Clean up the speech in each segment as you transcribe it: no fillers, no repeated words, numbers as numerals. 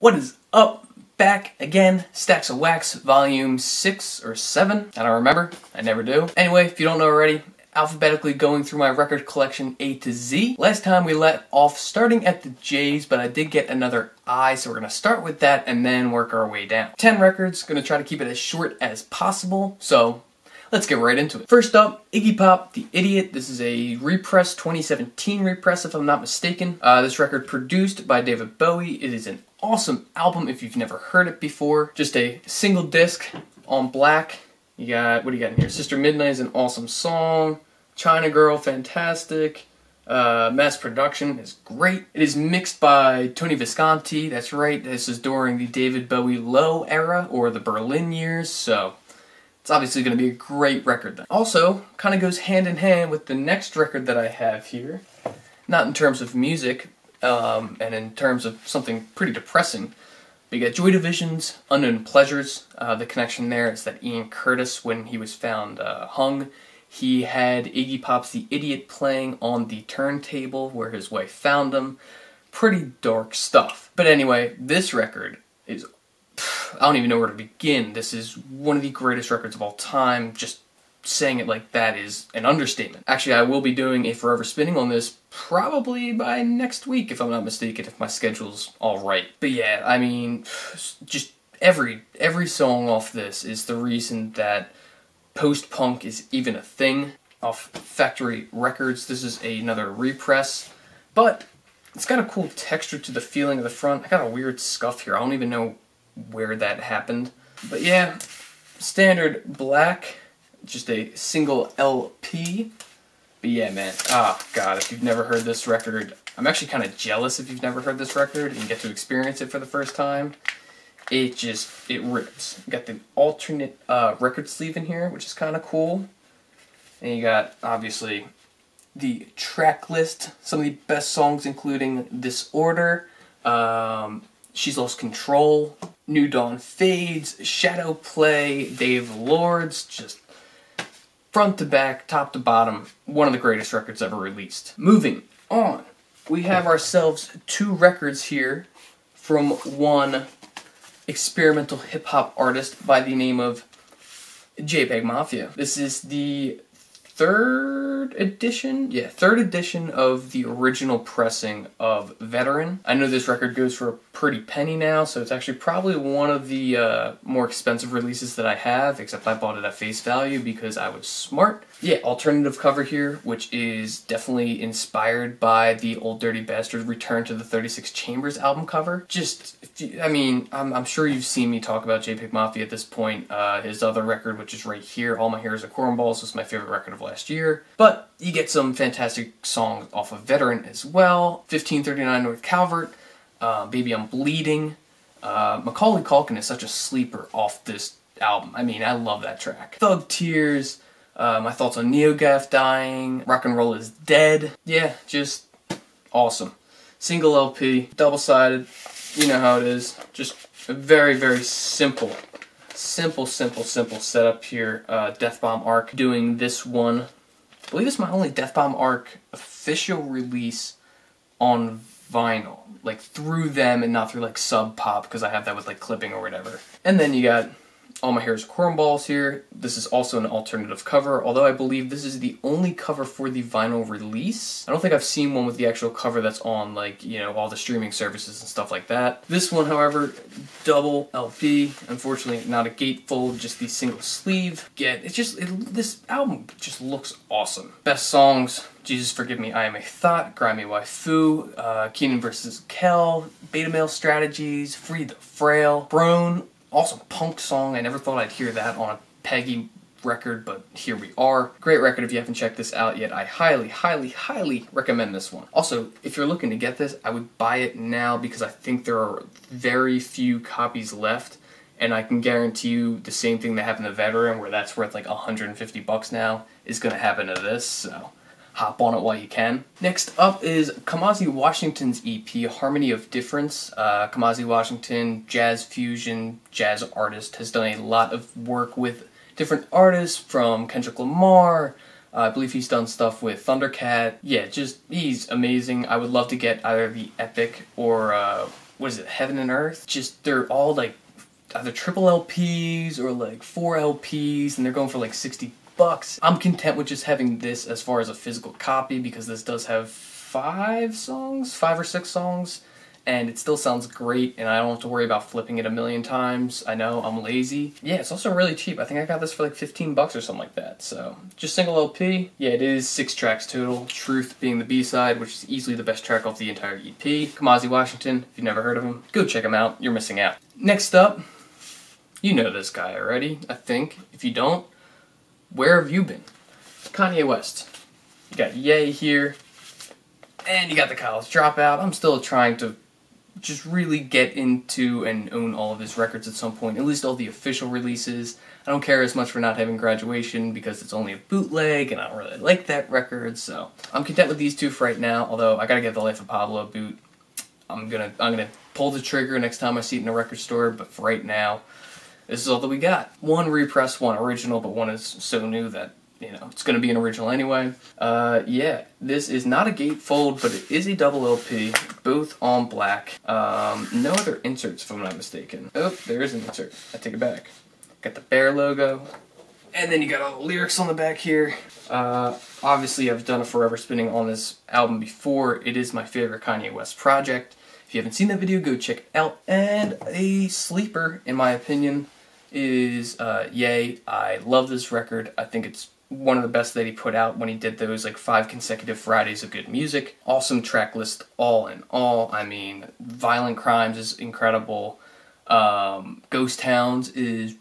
What is up? Back again, Stacks of Wax, volume 6 or 7. I don't remember. I never do. Anyway, if you don't know already, alphabetically going through my record collection A to Z. Last time we let off starting at the J's, but I did get another I, so we're going to start with that and then work our way down. 10 records, going to try to keep it as short as possible, so let's get right into it. First up, Iggy Pop, The Idiot. This is a repress, 2017 repress if I'm not mistaken. This record produced by David Bowie. It is an awesome album if you've never heard it before. Just a single disc on black. You got, what do you got in here? Sister Midnight is an awesome song. China Girl, fantastic. Mass Production is great. It is mixed by Tony Visconti. That's right, this is during the David Bowie Low era, or the Berlin years, so it's obviously going to be a great record then. Also, kind of goes hand in hand with the next record that I have here. Not in terms of music, and in terms of something pretty depressing. But you got Joy Division's Unknown Pleasures. The connection there is that Ian Curtis, when he was found hung, he had Iggy Pop's The Idiot playing on the turntable where his wife found him. Pretty dark stuff. But anyway, this record is, I don't even know where to begin. This is one of the greatest records of all time. Just saying it like that is an understatement. Actually, I will be doing a Forever Spinning on this probably by next week, if I'm not mistaken, if my schedule's alright. But yeah, I mean, just every song off this is the reason that post-punk is even a thing. Off Factory Records, this is another repress, but it's got a cool texture to the feeling of the front. I got a weird scuff here. I don't even know where that happened. But yeah, standard black, just a single LP. But yeah, man, oh god, if you've never heard this record, I'm actually kind of jealous if you've never heard this record and get to experience it for the first time. It rips. You got the alternate record sleeve in here, which is kind of cool. And you got, obviously, the track list. Some of the best songs including Disorder, She's Lost Control, New Dawn Fades, Shadow Play, Dave Lords, just front to back, top to bottom, one of the greatest records ever released. Moving on, we have ourselves 2 records here from one experimental hip-hop artist by the name of JPEGMAFIA. This is the third edition of the original pressing of Veteran. I know this record goes for a pretty penny now, so it's actually probably one of the more expensive releases that I have, except I bought it at face value because I was smart. Yeah, alternative cover here, which is definitely inspired by the Old Dirty Bastard Return to the 36 Chambers album cover. Just, I mean, I'm sure you've seen me talk about JPEGMAFIA at this point. His other record, which is right here, All My Hair Is a Cornballs, was my favorite record of last year. But you get some fantastic songs off of Veteran as well. 1539 North Calvert, Baby I'm Bleeding. Macaulay Culkin is such a sleeper off this album. I mean, I love that track. Thug Tears, my thoughts on NeoGaf dying, Rock and Roll is Dead. Yeah, just awesome. Single LP, double-sided, you know how it is. Just a very, very simple setup here. Death Bomb Arc doing this one. I believe it's my only Death Bomb Arc official release on vinyl. Like, through them and not through, like, Sub Pop, because I have that with, like, clipping or whatever. And then you got All My Hair Is Cornballs here. This is also an alternative cover, although I believe this is the only cover for the vinyl release. I don't think I've seen one with the actual cover that's on, like, you know, all the streaming services and stuff like that. This one, however, double LP. Unfortunately, not a gatefold, just the single sleeve. This album just looks awesome. Best songs: Jesus Forgive Me, I Am a Thought, Grimy Waifu, Keenan vs. Kel, Beta Male Strategies, Free the Frail, Brone. Awesome punk song. I never thought I'd hear that on a Peggy record, but here we are. Great record. If you haven't checked this out yet, I highly recommend this one. Also, if you're looking to get this, I would buy it now because I think there are very few copies left, and I can guarantee you the same thing that happened to Veteran, where that's worth like $150 now, is going to happen to this, so hop on it while you can. Next up is Kamasi Washington's EP, Harmony of Difference. Kamasi Washington, jazz fusion, jazz artist, has done a lot of work with different artists, from Kendrick Lamar, I believe he's done stuff with Thundercat. Yeah, he's amazing. I would love to get either the Epic or what is it, Heaven and Earth? Just, they're all like either triple LPs or like 4 LPs, and they're going for like $60. I'm content with just having this as far as a physical copy, because this does have 5 or 6 songs, and it still sounds great, and I don't have to worry about flipping it a million times. I know, I'm lazy. Yeah, it's also really cheap. I think I got this for like $15 or something like that. So, just single LP. Yeah, it is 6 tracks total. Truth being the B-side, which is easily the best track off the entire EP. Kamasi Washington, if you've never heard of him, go check him out. You're missing out. Next up, you know this guy already, I think. If you don't, where have you been? Kanye West. You got Ye here, and you got the College Dropout. I'm still trying to just really get into and own all of his records at some point, at least all the official releases. I don't care as much for not having Graduation because it's only a bootleg and I don't really like that record, so I'm content with these 2 for right now, although I gotta get the Life of Pablo boot. I'm gonna pull the trigger next time I see it in a record store, but for right now, this is all that we got. 1 repressed, 1 original, but 1 is so new that, you know, it's going to be an original anyway. Yeah, this is not a gatefold, but it is a double LP, both on black. No other inserts, if I'm not mistaken. Oh, there is an insert. I take it back. Got the Bear logo. And then you got all the lyrics on the back here. Obviously, I've done a Forever Spinning on this album before. It is my favorite Kanye West project. If you haven't seen that video, go check it out. And a sleeper, in my opinion, is Ye. I love this record. I think it's one of the best that he put out when he did those like 5 consecutive Fridays of good music. Awesome track list all in all. I mean, Violent Crimes is incredible. Ghost Towns is...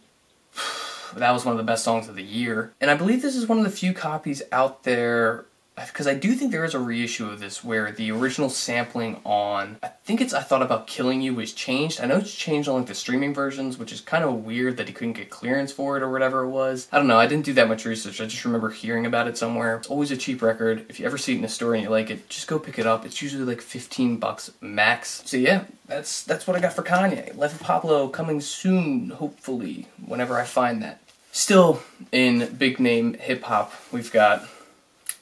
that was one of the best songs of the year. And I believe this is one of the few copies out there, because I do think there is a reissue of this where the original sampling on, I think it's I Thought About Killing You was changed. I know it's changed on like the streaming versions, which is kind of weird that he couldn't get clearance for it or whatever it was. I don't know, I didn't do that much research, I just remember hearing about it somewhere. It's always a cheap record. If you ever see it in a store and you like it, just go pick it up. It's usually like $15 max. So yeah, that's what I got for Kanye. Life of Pablo coming soon, hopefully, whenever I find that. Still in big name hip hop, we've got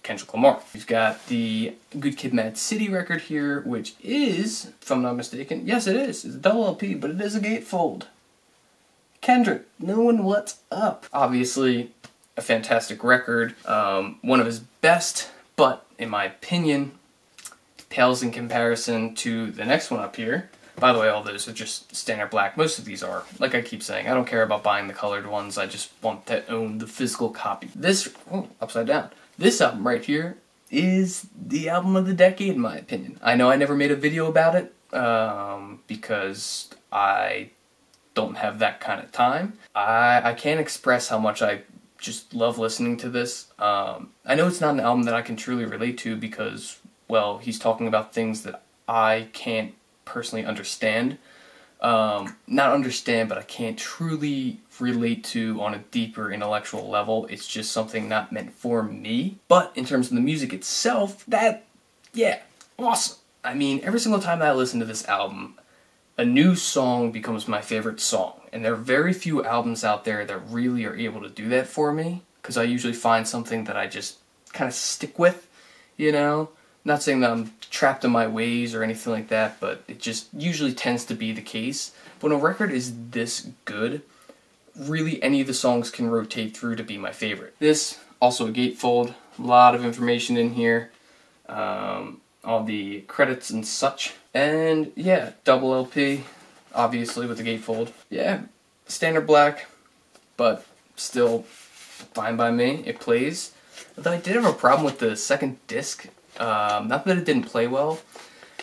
Kendrick Lamar. We've got the Good Kid, Mad City record here, which is, if I'm not mistaken, yes it is, it's a double LP, but it is a gatefold. Kendrick, knowing what's up. Obviously, a fantastic record, one of his best, but in my opinion, pales in comparison to the next one up here. By the way, all those are just standard black. Most of these are. Like I keep saying, I don't care about buying the colored ones, I just want to own the physical copy. This, oh, upside down. This album right here is the album of the decade, in my opinion. I know I never made a video about it, because I don't have that kind of time. I can't express how much I just love listening to this. I know it's not an album that I can truly relate to because, well, he's talking about things that I can't personally understand. Not understand, but I can't truly relate to on a deeper intellectual level. It's just something not meant for me. But in terms of the music itself, yeah, awesome. I mean, every single time that I listen to this album, a new song becomes my favorite song. And there are very few albums out there that really are able to do that for me, because I usually find something that I just kind of stick with, you know? Not saying that I'm trapped in my ways or anything like that, but it just usually tends to be the case. When a record is this good, really any of the songs can rotate through to be my favorite. This, also a gatefold, a lot of information in here, all the credits and such. And yeah, double LP, obviously with the gatefold. Yeah, standard black, but still fine by me, it plays. Although I did have a problem with the second disc. Not that it didn't play well,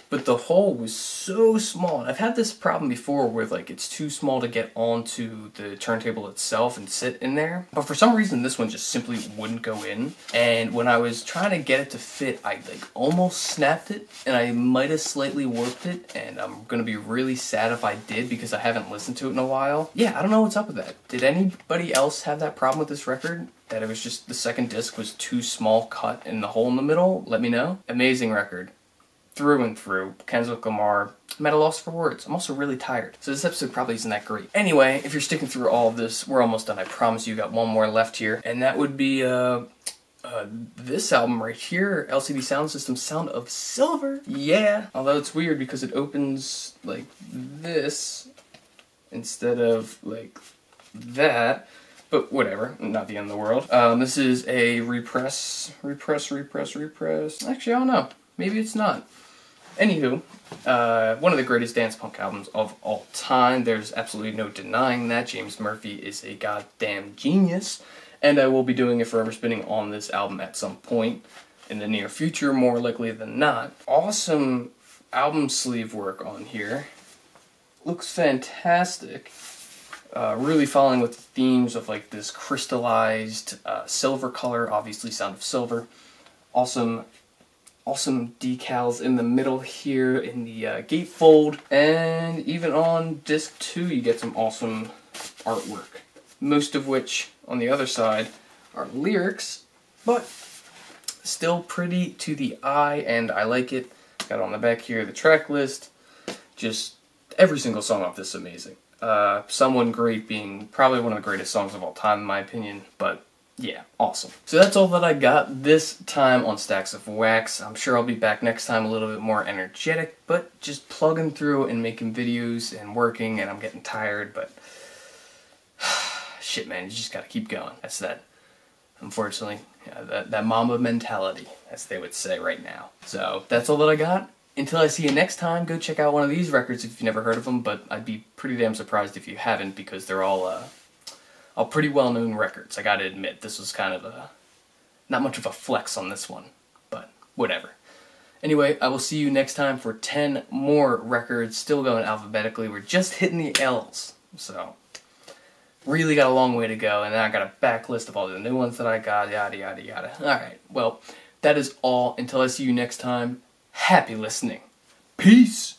but the hole was so small. And I've had this problem before where like it's too small to get onto the turntable itself and sit in there. But for some reason this one just simply wouldn't go in. And when I was trying to get it to fit, I like almost snapped it and I might have slightly warped it, and I'm gonna be really sad if I did because I haven't listened to it in a while. Yeah, I don't know what's up with that. Did anybody else have that problem with this record? That it was just the second disc was too small cut in the hole in the middle? Let me know. Amazing record. Through and through. Kendrick Lamar. I'm at a loss for words. I'm also really tired, so this episode probably isn't that great. Anyway, if you're sticking through all of this, we're almost done. I promise you got one more left here, and that would be this album right here, LCD Soundsystem Sound of Silver. Yeah. Although it's weird because it opens like this instead of like that. But whatever, not the end of the world. This is a repress. Actually, I don't know. Maybe it's not. Anywho, one of the greatest dance punk albums of all time. There's absolutely no denying that. James Murphy is a goddamn genius. And I will be doing a Forever Spinning on this album at some point in the near future, more likely than not. Awesome album sleeve work on here. Looks fantastic. Really following with the themes of like this crystallized silver color, obviously Sound of Silver. Awesome decals in the middle here in the gatefold. And even on disc 2 you get some awesome artwork. Most of which, on the other side, are lyrics, but still pretty to the eye, and I like it. Got on the back here the track list. Just every single song off this is amazing. Someone Great being probably one of the greatest songs of all time in my opinion, but yeah, awesome. So that's all that I got this time on Stacks of Wax. I'm sure I'll be back next time a little bit more energetic, but just plugging through and making videos and working, and I'm getting tired, but shit, man, you just gotta keep going. That's that, unfortunately, that Mamba mentality, as they would say right now. So that's all that I got. Until I see you next time, go check out one of these records if you've never heard of them, but I'd be pretty damn surprised if you haven't, because they're all pretty well-known records. I gotta admit, this was kind of not much of a flex on this one, but whatever. Anyway, I will see you next time for 10 more records, still going alphabetically. We're just hitting the L's, so really got a long way to go, and then I got a backlist of all the new ones that I got, yada yada yada. Alright, well, that is all. Until I see you next time, happy listening. Peace!